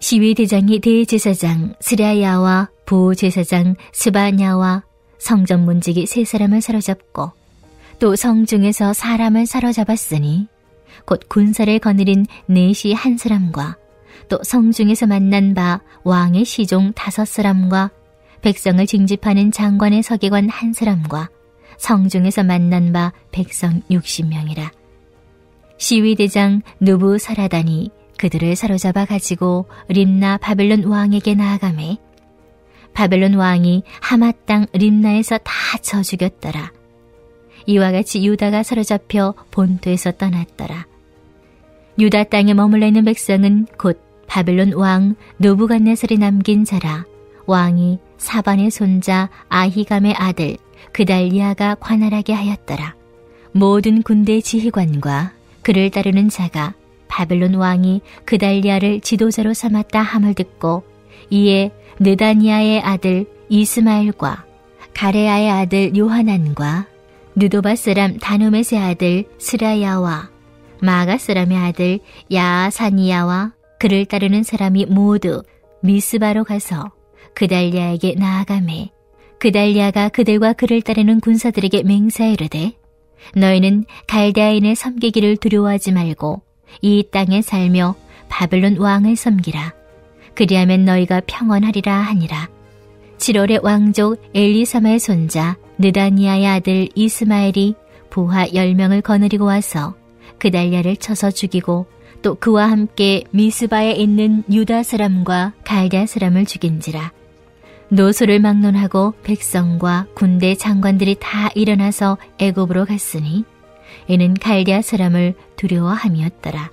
시위대장이 대제사장 스라야와 부제사장 스바냐와 성전 문지기 세 사람을 사로잡고 또 성중에서 사람을 사로잡았으니 곧 군사를 거느린 넷이 한 사람과 또 성중에서 만난 바 왕의 시종 5사람과 백성을 징집하는 장관의 서기관 한 사람과 성중에서 만난 바 백성 60명이라. 시위대장 누부사라단이 그들을 사로잡아 가지고 림나 바벨론 왕에게 나아가매 바벨론 왕이 하마 땅 림나에서 다 쳐 죽였더라. 이와 같이 유다가 사로잡혀 본토에서 떠났더라. 유다 땅에 머물러 있는 백성은 곧 바벨론 왕 느부갓네살이 남긴 자라. 왕이 사반의 손자 아히감의 아들 그달리아가 관할하게 하였더라. 모든 군대 지휘관과 그를 따르는 자가 바벨론 왕이 그달리아를 지도자로 삼았다 함을 듣고 이에 느다니아의 아들 이스마엘과 가레아의 아들 요하난과 느도바 사람 다누메스의 아들 스라야와 마가 사람의 아들 야사니야와 그를 따르는 사람이 모두 미스바로 가서 그달리아에게 나아가매 그달리아가 그들과 그를 따르는 군사들에게 맹세하이르되 너희는 갈대아인을 섬기기를 두려워하지 말고 이 땅에 살며 바벨론 왕을 섬기라. 그리하면 너희가 평안하리라 하니라. 7월에 왕족 엘리사마의 손자 느다니아의 아들 이스마엘이 부하 10명을 거느리고 와서 그달리아를 쳐서 죽이고 또 그와 함께 미스바에 있는 유다 사람과 갈대아 사람을 죽인지라. 노소를 막론하고 백성과 군대 장관들이 다 일어나서 애굽으로 갔으니 이는 갈대아 사람을 두려워함이었더라.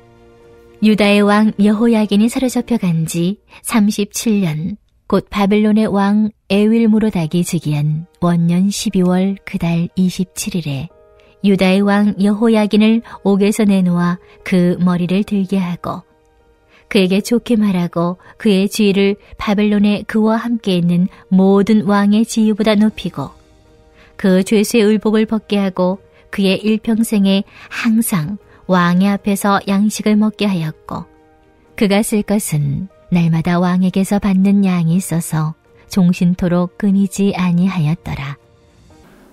유다의 왕 여호야긴이 사로잡혀 간 지 37년 곧 바벨론의 왕 에윌무로닥이 즉위한 원년 12월 그달 27일에 유다의 왕 여호야긴을 옥에서 내놓아 그 머리를 들게 하고 그에게 좋게 말하고 그의 지위를 바벨론에 그와 함께 있는 모든 왕의 지위보다 높이고 그 죄수의 의복을 벗게 하고 그의 일평생에 항상 왕의 앞에서 양식을 먹게 하였고 그가 쓸 것은 날마다 왕에게서 받는 양이 있어서 종신토록 끊이지 아니하였더라.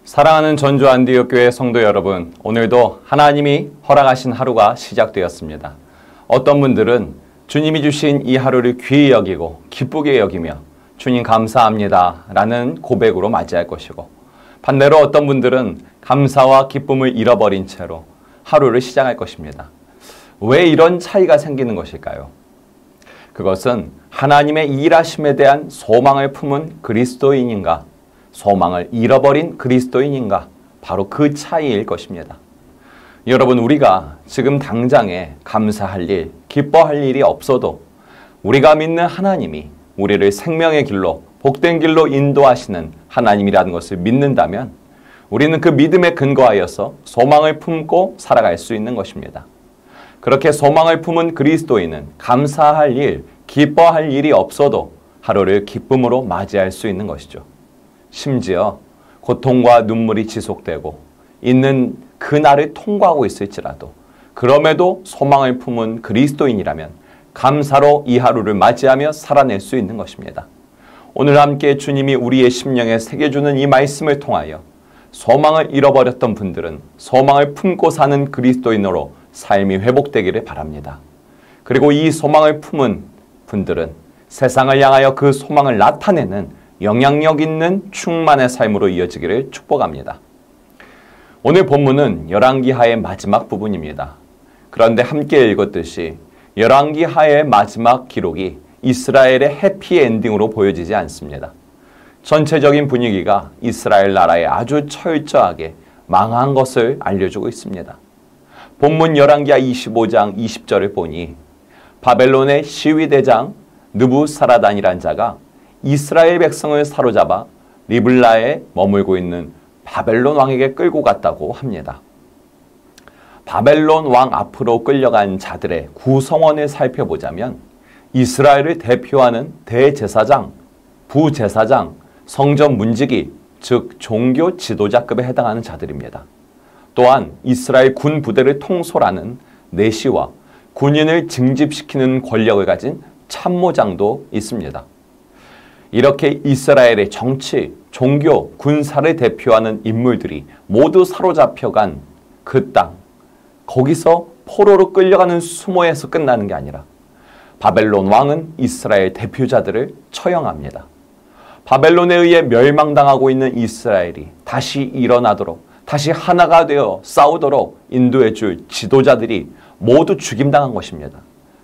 사랑하는 전주 안디옥교회 성도 여러분, 오늘도 하나님이 허락하신 하루가 시작되었습니다. 어떤 분들은 주님이 주신 이 하루를 귀히 여기고 기쁘게 여기며 주님 감사합니다 라는 고백으로 맞이할 것이고, 반대로 어떤 분들은 감사와 기쁨을 잃어버린 채로 하루를 시작할 것입니다. 왜 이런 차이가 생기는 것일까요? 그것은 하나님의 일하심에 대한 소망을 품은 그리스도인인가, 소망을 잃어버린 그리스도인인가, 바로 그 차이일 것입니다. 여러분, 우리가 지금 당장에 감사할 일, 기뻐할 일이 없어도 우리가 믿는 하나님이 우리를 생명의 길로, 복된 길로 인도하시는 하나님이라는 것을 믿는다면 우리는 그 믿음에 근거하여서 소망을 품고 살아갈 수 있는 것입니다. 그렇게 소망을 품은 그리스도인은 감사할 일, 기뻐할 일이 없어도 하루를 기쁨으로 맞이할 수 있는 것이죠. 심지어 고통과 눈물이 지속되고 있는 그날을 통과하고 있을지라도 그럼에도 소망을 품은 그리스도인이라면 감사로 이 하루를 맞이하며 살아낼 수 있는 것입니다. 오늘 함께 주님이 우리의 심령에 새겨주는 이 말씀을 통하여 소망을 잃어버렸던 분들은 소망을 품고 사는 그리스도인으로 삶이 회복되기를 바랍니다. 그리고 이 소망을 품은 분들은 세상을 향하여 그 소망을 나타내는 영향력 있는 충만의 삶으로 이어지기를 축복합니다. 오늘 본문은 열왕기하의 마지막 부분입니다. 그런데 함께 읽었듯이 열왕기하의 마지막 기록이 이스라엘의 해피엔딩으로 보여지지 않습니다. 전체적인 분위기가 이스라엘 나라에 아주 철저하게 망한 것을 알려주고 있습니다. 본문 열왕기하 25장 20절을 보니 바벨론의 시위대장 느부사라단이란 자가 이스라엘 백성을 사로잡아 리블라에 머물고 있는 바벨론 왕에게 끌고 갔다고 합니다. 바벨론 왕 앞으로 끌려간 자들의 구성원을 살펴보자면 이스라엘을 대표하는 대제사장, 부제사장, 성전 문지기, 즉 종교 지도자급에 해당하는 자들입니다. 또한 이스라엘 군 부대를 통솔하는 내시와 군인을 징집시키는 권력을 가진 참모장도 있습니다. 이렇게 이스라엘의 정치, 종교, 군사를 대표하는 인물들이 모두 사로잡혀간 그 땅, 거기서 포로로 끌려가는 수모에서 끝나는 게 아니라 바벨론 왕은 이스라엘 대표자들을 처형합니다. 바벨론에 의해 멸망당하고 있는 이스라엘이 다시 일어나도록, 다시 하나가 되어 싸우도록 인도해 줄 지도자들이 모두 죽임당한 것입니다.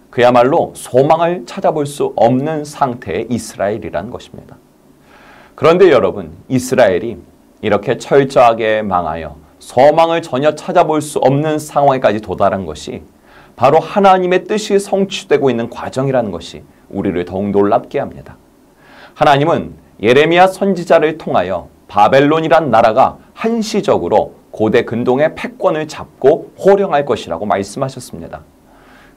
그야말로 소망을 찾아볼 수 없는 상태의 이스라엘이라는 것입니다. 그런데 여러분, 이스라엘이 이렇게 철저하게 망하여 소망을 전혀 찾아볼 수 없는 상황에까지 도달한 것이 바로 하나님의 뜻이 성취되고 있는 과정이라는 것이 우리를 더욱 놀랍게 합니다. 하나님은 예레미야 선지자를 통하여 바벨론이란 나라가 한시적으로 고대 근동의 패권을 잡고 호령할 것이라고 말씀하셨습니다.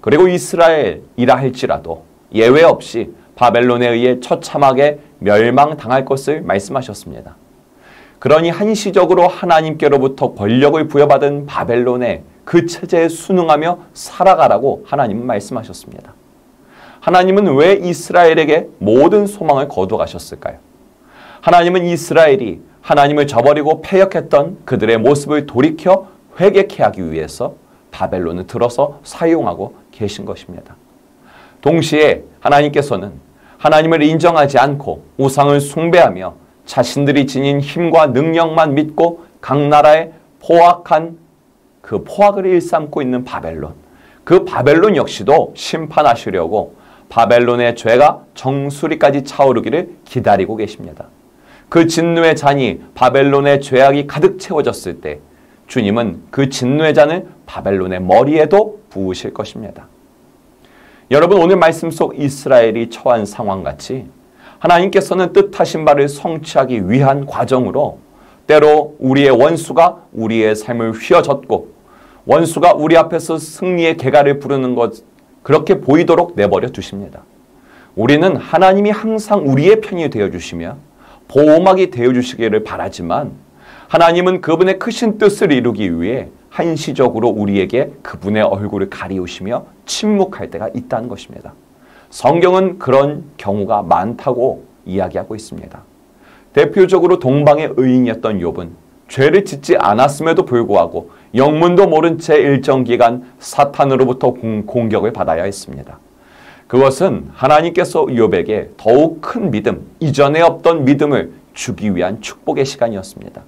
그리고 이스라엘이라 할지라도 예외 없이 바벨론에 의해 처참하게 멸망당할 것을 말씀하셨습니다. 그러니 한시적으로 하나님께로부터 권력을 부여받은 바벨론의 그 체제에 순응하며 살아가라고 하나님은 말씀하셨습니다. 하나님은 왜 이스라엘에게 모든 소망을 거두어 가셨을까요? 하나님은 이스라엘이 하나님을 저버리고 패역했던 그들의 모습을 돌이켜 회개케 하기 위해서 바벨론을 들어서 사용하고 계신 것입니다. 동시에 하나님께서는 하나님을 인정하지 않고 우상을 숭배하며 자신들이 지닌 힘과 능력만 믿고 각 나라에 포악한 그 포악을 일삼고 있는 바벨론, 그 바벨론 역시도 심판하시려고 바벨론의 죄가 정수리까지 차오르기를 기다리고 계십니다. 그 진노의 잔이 바벨론의 죄악이 가득 채워졌을 때 주님은 그 진노의 잔을 바벨론의 머리에도 부으실 것입니다. 여러분, 오늘 말씀 속 이스라엘이 처한 상황같이 하나님께서는 뜻하신 바를 성취하기 위한 과정으로 때로 우리의 원수가 우리의 삶을 휘어젓고 원수가 우리 앞에서 승리의 개가를 부르는 것, 그렇게 보이도록 내버려 두십니다. 우리는 하나님이 항상 우리의 편이 되어주시며 보호막이 되어주시기를 바라지만 하나님은 그분의 크신 뜻을 이루기 위해 한시적으로 우리에게 그분의 얼굴을 가리우시며 침묵할 때가 있다는 것입니다. 성경은 그런 경우가 많다고 이야기하고 있습니다. 대표적으로 동방의 의인이었던 욥은 죄를 짓지 않았음에도 불구하고 영문도 모른 채 일정 기간 사탄으로부터 공격을 받아야 했습니다. 그것은 하나님께서 욥에게 더욱 큰 믿음, 이전에 없던 믿음을 주기 위한 축복의 시간이었습니다.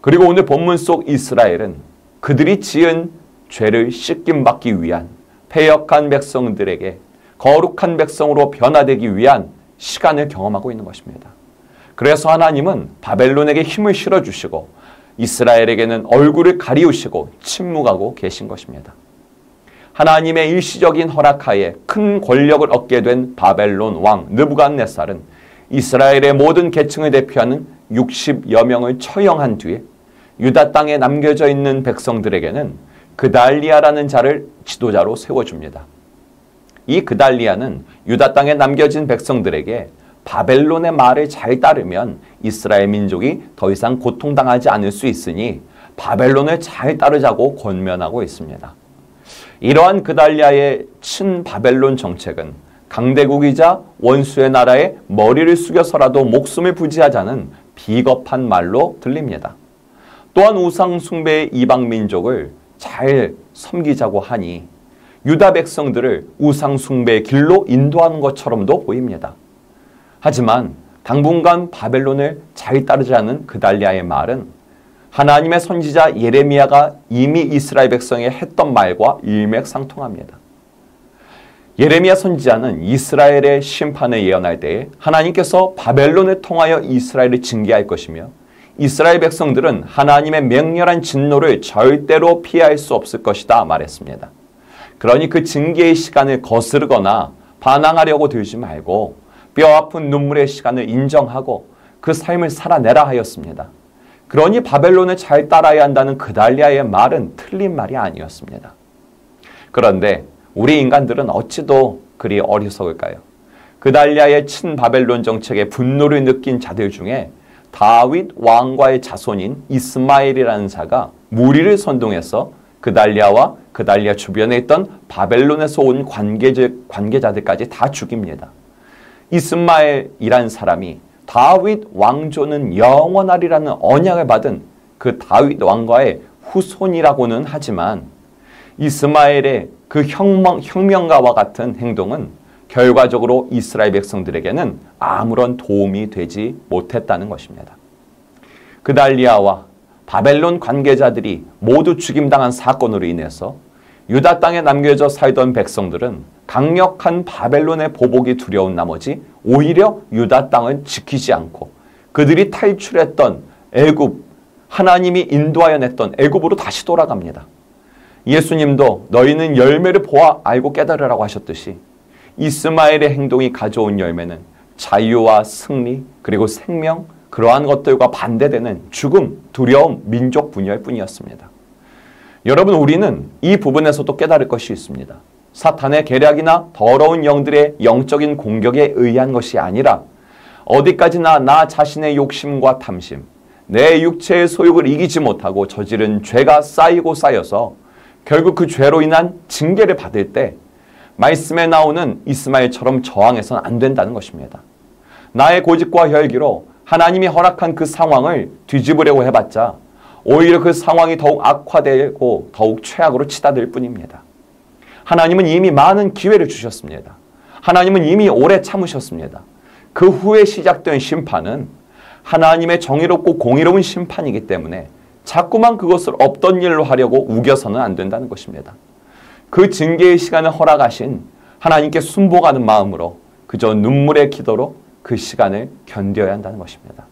그리고 오늘 본문 속 이스라엘은 그들이 지은 죄를 씻김받기 위한 패역한 백성들에게 거룩한 백성으로 변화되기 위한 시간을 경험하고 있는 것입니다. 그래서 하나님은 바벨론에게 힘을 실어주시고 이스라엘에게는 얼굴을 가리우시고 침묵하고 계신 것입니다. 하나님의 일시적인 허락하에 큰 권력을 얻게 된 바벨론 왕 느부갓네살은 이스라엘의 모든 계층을 대표하는 60여 명을 처형한 뒤에 유다 땅에 남겨져 있는 백성들에게는 그달리아라는 자를 지도자로 세워줍니다. 이 그달리아는 유다 땅에 남겨진 백성들에게 바벨론의 말을 잘 따르면 이스라엘 민족이 더 이상 고통당하지 않을 수 있으니 바벨론을 잘 따르자고 권면하고 있습니다. 이러한 그달리아의 친바벨론 정책은 강대국이자 원수의 나라에 머리를 숙여서라도 목숨을 부지하자는 비겁한 말로 들립니다. 또한 우상 숭배의 이방 민족을 잘 섬기자고 하니 유다 백성들을 우상 숭배의 길로 인도하는 것처럼도 보입니다. 하지만 당분간 바벨론을 잘 따르자는 그달리아의 말은 하나님의 선지자 예레미야가 이미 이스라엘 백성에 했던 말과 일맥상통합니다. 예레미야 선지자는 이스라엘의 심판을 예언할 때에 하나님께서 바벨론을 통하여 이스라엘을 징계할 것이며 이스라엘 백성들은 하나님의 맹렬한 진노를 절대로 피할 수 없을 것이다 말했습니다. 그러니 그 징계의 시간을 거스르거나 반항하려고 들지 말고 뼈아픈 눈물의 시간을 인정하고 그 삶을 살아내라 하였습니다. 그러니 바벨론을 잘 따라야 한다는 그달리아의 말은 틀린 말이 아니었습니다. 그런데 우리 인간들은 어찌도 그리 어리석을까요? 그달리아의 친바벨론 정책에 분노를 느낀 자들 중에 다윗 왕과의 자손인 이스마엘이라는 자가 무리를 선동해서 그달리아와 그달리아 주변에 있던 바벨론에서 온 관계자들까지 다 죽입니다. 이스마엘이라는 사람이 다윗 왕조는 영원하리라는 언약을 받은 그 다윗 왕과의 후손이라고는 하지만 이스마엘의 그 혁명가와 같은 행동은 결과적으로 이스라엘 백성들에게는 아무런 도움이 되지 못했다는 것입니다. 그달리아와 바벨론 관계자들이 모두 죽임당한 사건으로 인해서 유다 땅에 남겨져 살던 백성들은 강력한 바벨론의 보복이 두려운 나머지 오히려 유다 땅을 지키지 않고 그들이 탈출했던 애굽, 하나님이 인도하여 냈던 애굽으로 다시 돌아갑니다. 예수님도 너희는 열매를 보아 알고 깨달으라고 하셨듯이 이스마엘의 행동이 가져온 열매는 자유와 승리 그리고 생명 그러한 것들과 반대되는 죽음, 두려움, 민족 분열 뿐이었습니다. 여러분 우리는 이 부분에서도 깨달을 것이 있습니다. 사탄의 계략이나 더러운 영들의 영적인 공격에 의한 것이 아니라 어디까지나 나 자신의 욕심과 탐심, 내 육체의 소욕을 이기지 못하고 저지른 죄가 쌓이고 쌓여서 결국 그 죄로 인한 징계를 받을 때 말씀에 나오는 이스마엘처럼 저항해서는 안 된다는 것입니다. 나의 고집과 혈기로 하나님이 허락한 그 상황을 뒤집으려고 해봤자 오히려 그 상황이 더욱 악화되고 더욱 최악으로 치닫을 뿐입니다. 하나님은 이미 많은 기회를 주셨습니다. 하나님은 이미 오래 참으셨습니다. 그 후에 시작된 심판은 하나님의 정의롭고 공의로운 심판이기 때문에 자꾸만 그것을 없던 일로 하려고 우겨서는 안 된다는 것입니다. 그 징계의 시간을 허락하신 하나님께 순복하는 마음으로 그저 눈물의 기도로 그 시간을 견뎌야 한다는 것입니다.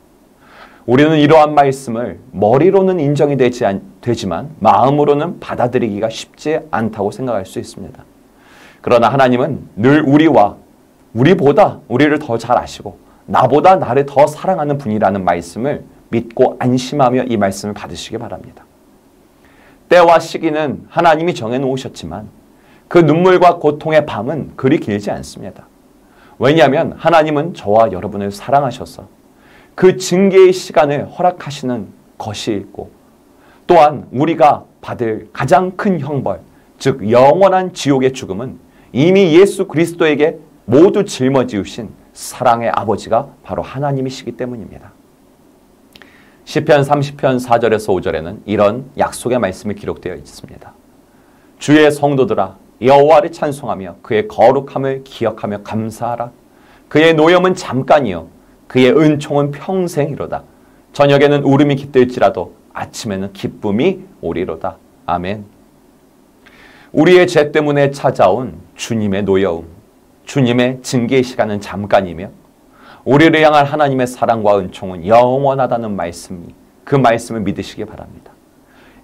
우리는 이러한 말씀을 머리로는 인정이 되지만 마음으로는 받아들이기가 쉽지 않다고 생각할 수 있습니다. 그러나 하나님은 늘 우리보다 우리를 더 잘 아시고 나보다 나를 더 사랑하는 분이라는 말씀을 믿고 안심하며 이 말씀을 받으시기 바랍니다. 때와 시기는 하나님이 정해놓으셨지만 그 눈물과 고통의 밤은 그리 길지 않습니다. 왜냐하면 하나님은 저와 여러분을 사랑하셔서 그 징계의 시간을 허락하시는 것이 있고 또한 우리가 받을 가장 큰 형벌, 즉 영원한 지옥의 죽음은 이미 예수 그리스도에게 모두 짊어지우신 사랑의 아버지가 바로 하나님이시기 때문입니다. 시편 30편 4절에서 5절에는 이런 약속의 말씀이 기록되어 있습니다. 주의 성도들아 여호와를 찬송하며 그의 거룩함을 기억하며 감사하라. 그의 노염은 잠깐이요 그의 은총은 평생이로다. 저녁에는 울음이 깃들지라도 아침에는 기쁨이 오리로다. 아멘. 우리의 죄 때문에 찾아온 주님의 노여움, 주님의 징계의 시간은 잠깐이며 우리를 향한 하나님의 사랑과 은총은 영원하다는 말씀이, 그 말씀을 믿으시기 바랍니다.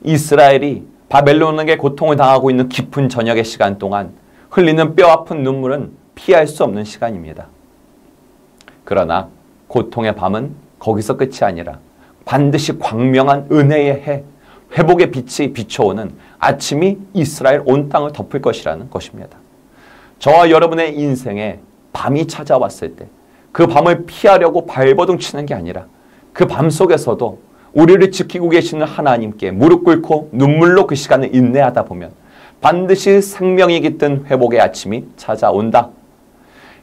이스라엘이 바벨론에게 고통을 당하고 있는 깊은 저녁의 시간 동안 흘리는 뼈아픈 눈물은 피할 수 없는 시간입니다. 그러나 고통의 밤은 거기서 끝이 아니라 반드시 광명한 은혜의 해, 회복의 빛이 비춰오는 아침이 이스라엘 온 땅을 덮을 것이라는 것입니다. 저와 여러분의 인생에 밤이 찾아왔을 때 그 밤을 피하려고 발버둥 치는 게 아니라 그 밤 속에서도 우리를 지키고 계시는 하나님께 무릎 꿇고 눈물로 그 시간을 인내하다 보면 반드시 생명이 깃든 회복의 아침이 찾아온다.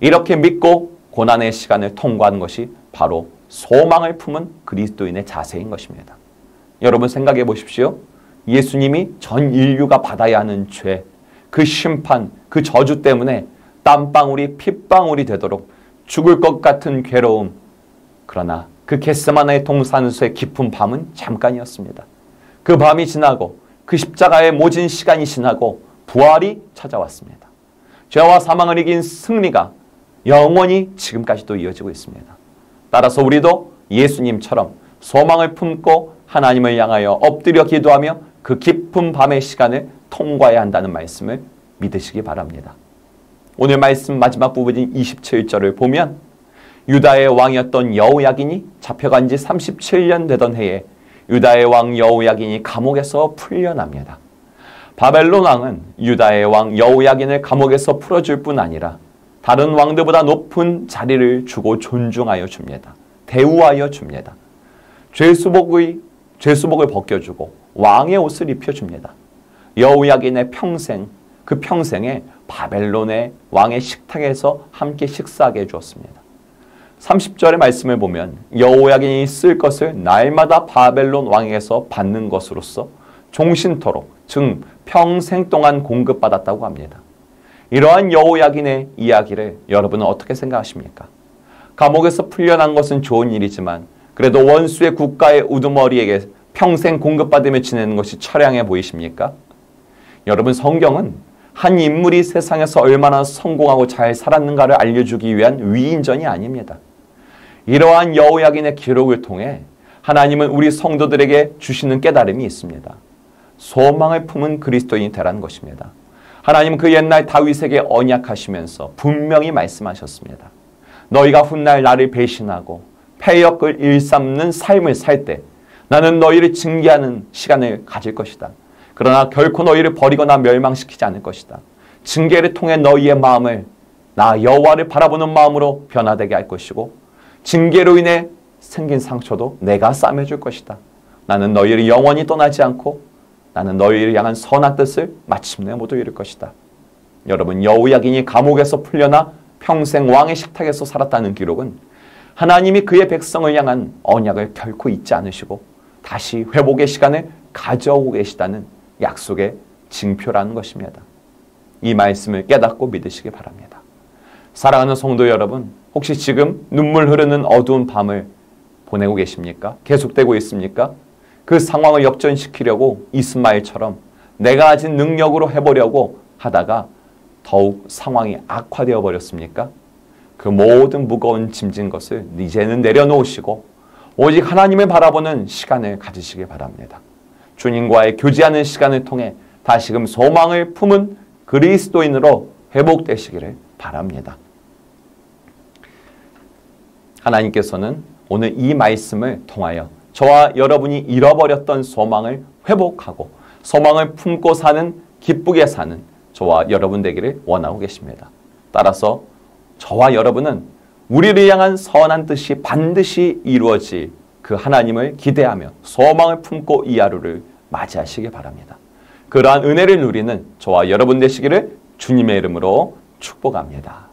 이렇게 믿고 고난의 시간을 통과하는 것이 바로 소망을 품은 그리스도인의 자세인 것입니다. 여러분 생각해 보십시오. 예수님이 전 인류가 받아야 하는 죄, 그 심판, 그 저주 때문에 땀방울이 핏방울이 되도록 죽을 것 같은 괴로움, 그러나 그 겟세마네 동산수의 깊은 밤은 잠깐이었습니다. 그 밤이 지나고 그 십자가의 모진 시간이 지나고 부활이 찾아왔습니다. 죄와 사망을 이긴 승리가 영원히 지금까지도 이어지고 있습니다. 따라서 우리도 예수님처럼 소망을 품고 하나님을 향하여 엎드려 기도하며 그 깊은 밤의 시간을 통과해야 한다는 말씀을 믿으시기 바랍니다. 오늘 말씀 마지막 부분인 27절을 보면 유다의 왕이었던 여호야긴이 잡혀간 지 37년 되던 해에 유다의 왕 여호야긴이 감옥에서 풀려납니다. 바벨론 왕은 유다의 왕 여호야긴을 감옥에서 풀어줄 뿐 아니라 다른 왕들보다 높은 자리를 주고 존중하여 줍니다. 대우하여 줍니다. 죄수복을 벗겨주고 왕의 옷을 입혀줍니다. 여호야긴의 평생, 그 평생에 바벨론의 왕의 식탁에서 함께 식사하게 해주었습니다. 30절의 말씀을 보면 여호야긴이 쓸 것을 날마다 바벨론 왕에게서 받는 것으로서 종신토록, 즉 평생 동안 공급받았다고 합니다. 이러한 여호야긴의 이야기를 여러분은 어떻게 생각하십니까? 감옥에서 풀려난 것은 좋은 일이지만 그래도 원수의 국가의 우두머리에게 평생 공급받으며 지내는 것이 처량해 보이십니까? 여러분, 성경은 한 인물이 세상에서 얼마나 성공하고 잘 살았는가를 알려주기 위한 위인전이 아닙니다. 이러한 여호야긴의 기록을 통해 하나님은 우리 성도들에게 주시는 깨달음이 있습니다. 소망을 품은 그리스도인이 되라는 것입니다. 하나님은 그 옛날 다윗에게 언약하시면서 분명히 말씀하셨습니다. 너희가 훗날 나를 배신하고 패역을 일삼는 삶을 살 때 나는 너희를 징계하는 시간을 가질 것이다. 그러나 결코 너희를 버리거나 멸망시키지 않을 것이다. 징계를 통해 너희의 마음을 나 여호와를 바라보는 마음으로 변화되게 할 것이고 징계로 인해 생긴 상처도 내가 싸매줄 것이다. 나는 너희를 영원히 떠나지 않고 나는 너희를 향한 선한 뜻을 마침내 모두 이룰 것이다. 여러분, 여호야긴이 감옥에서 풀려나 평생 왕의 식탁에서 살았다는 기록은 하나님이 그의 백성을 향한 언약을 결코 잊지 않으시고 다시 회복의 시간을 가져오고 계시다는 약속의 징표라는 것입니다. 이 말씀을 깨닫고 믿으시기 바랍니다. 사랑하는 성도 여러분, 혹시 지금 눈물 흐르는 어두운 밤을 보내고 계십니까? 계속되고 있습니까? 그 상황을 역전시키려고 이스마엘처럼 내가 가진 능력으로 해보려고 하다가 더욱 상황이 악화되어 버렸습니까? 그 모든 무거운 짐진 것을 이제는 내려놓으시고 오직 하나님을 바라보는 시간을 가지시기 바랍니다. 주님과의 교제하는 시간을 통해 다시금 소망을 품은 그리스도인으로 회복되시기를 바랍니다. 하나님께서는 오늘 이 말씀을 통하여 저와 여러분이 잃어버렸던 소망을 회복하고 소망을 품고 사는, 기쁘게 사는 저와 여러분 되기를 원하고 계십니다. 따라서 저와 여러분은 우리를 향한 선한 뜻이 반드시 이루어질 그 하나님을 기대하며 소망을 품고 이 하루를 맞이하시기 바랍니다. 그러한 은혜를 누리는 저와 여러분 되시기를 주님의 이름으로 축복합니다.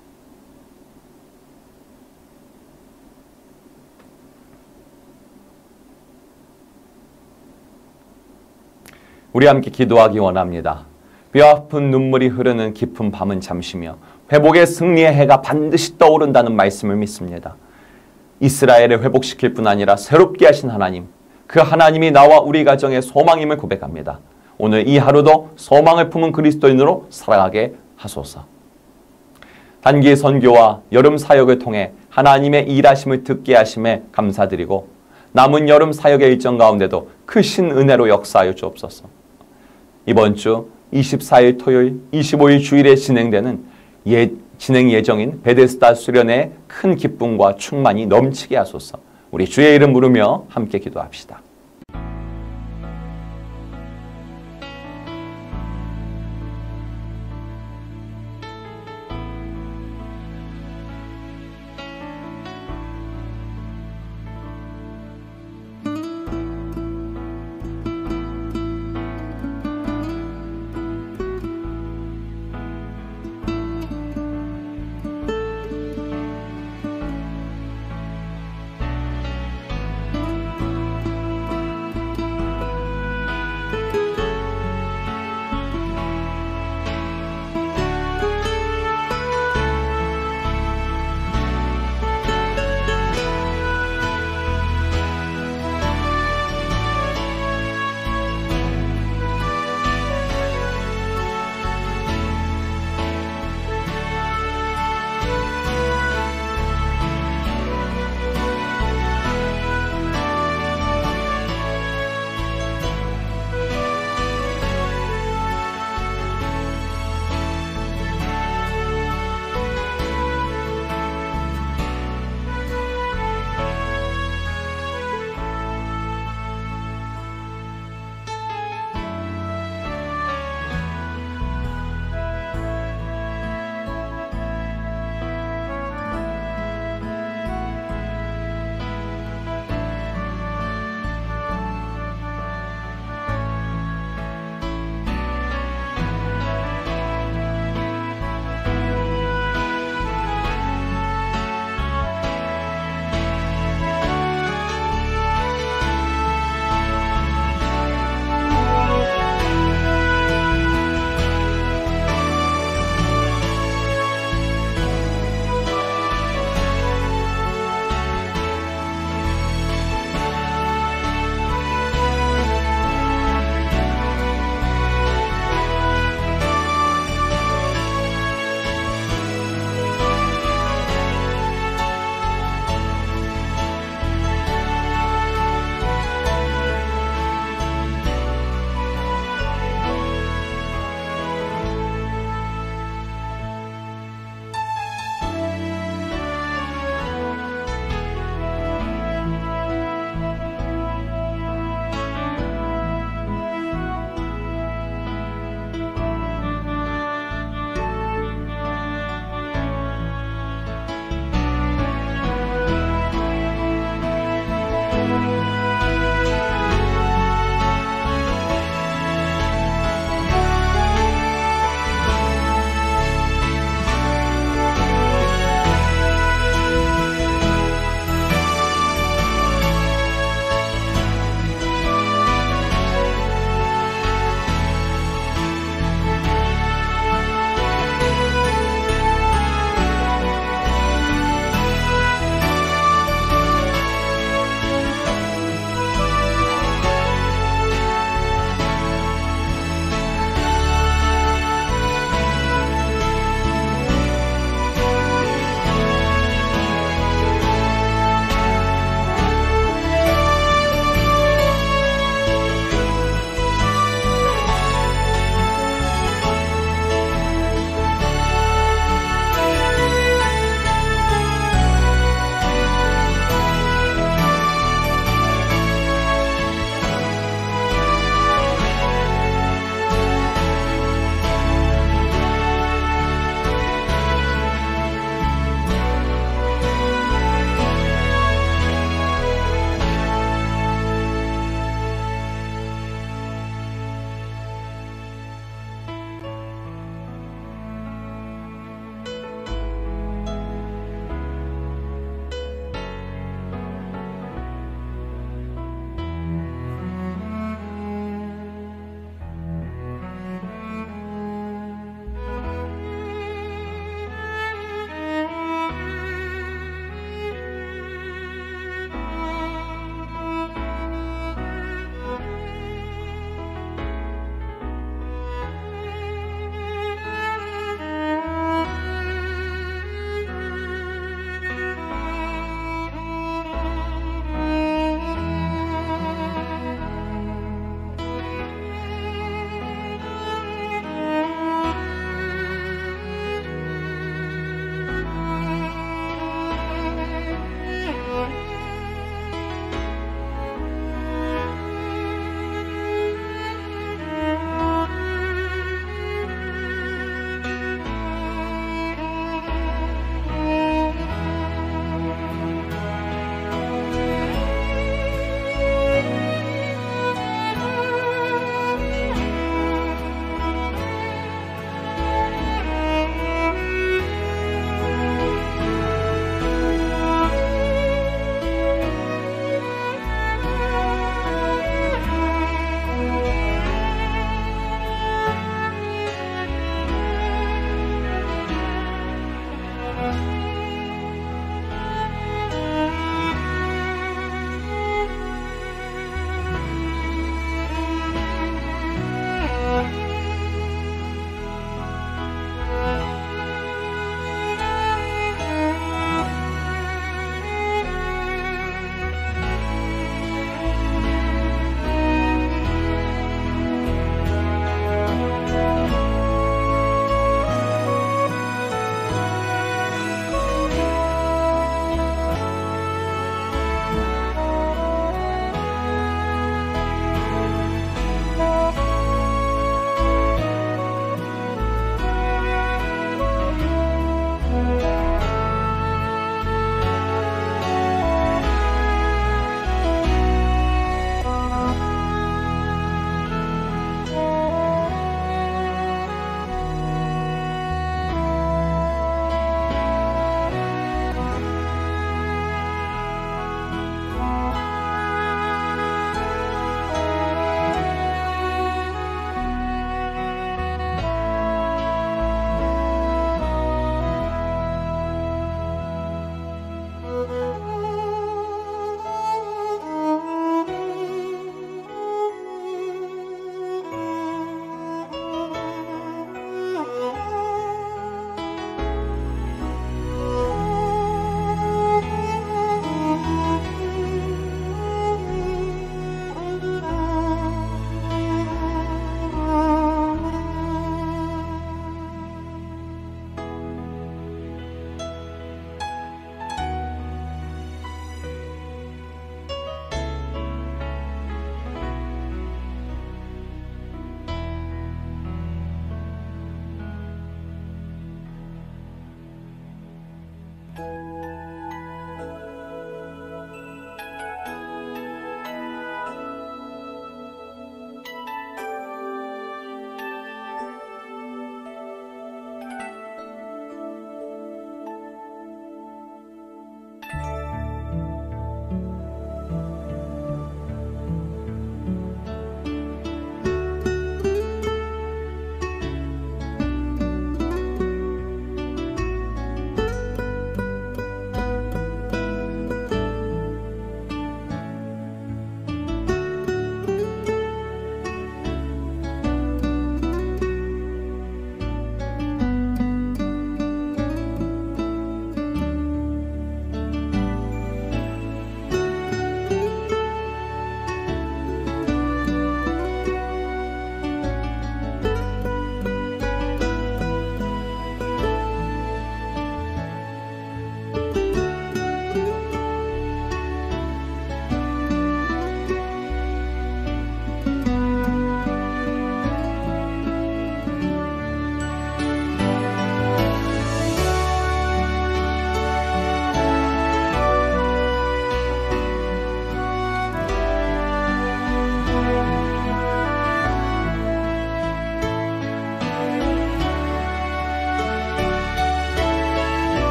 우리 함께 기도하기 원합니다. 뼈아픈 눈물이 흐르는 깊은 밤은 잠시며 회복의 승리의 해가 반드시 떠오른다는 말씀을 믿습니다. 이스라엘을 회복시킬 뿐 아니라 새롭게 하신 하나님, 그 하나님이 나와 우리 가정의 소망임을 고백합니다. 오늘 이 하루도 소망을 품은 그리스도인으로 살아가게 하소서. 단기 선교와 여름 사역을 통해 하나님의 일하심을 듣게 하심에 감사드리고 남은 여름 사역의 일정 가운데도 크신 은혜로 역사하여 주옵소서. 이번 주 24일 토요일, 25일 주일에 진행되는 진행 예정인 베데스다 수련회의 큰 기쁨과 충만이 넘치게 하소서. 우리 주의 이름 부르며 함께 기도합시다.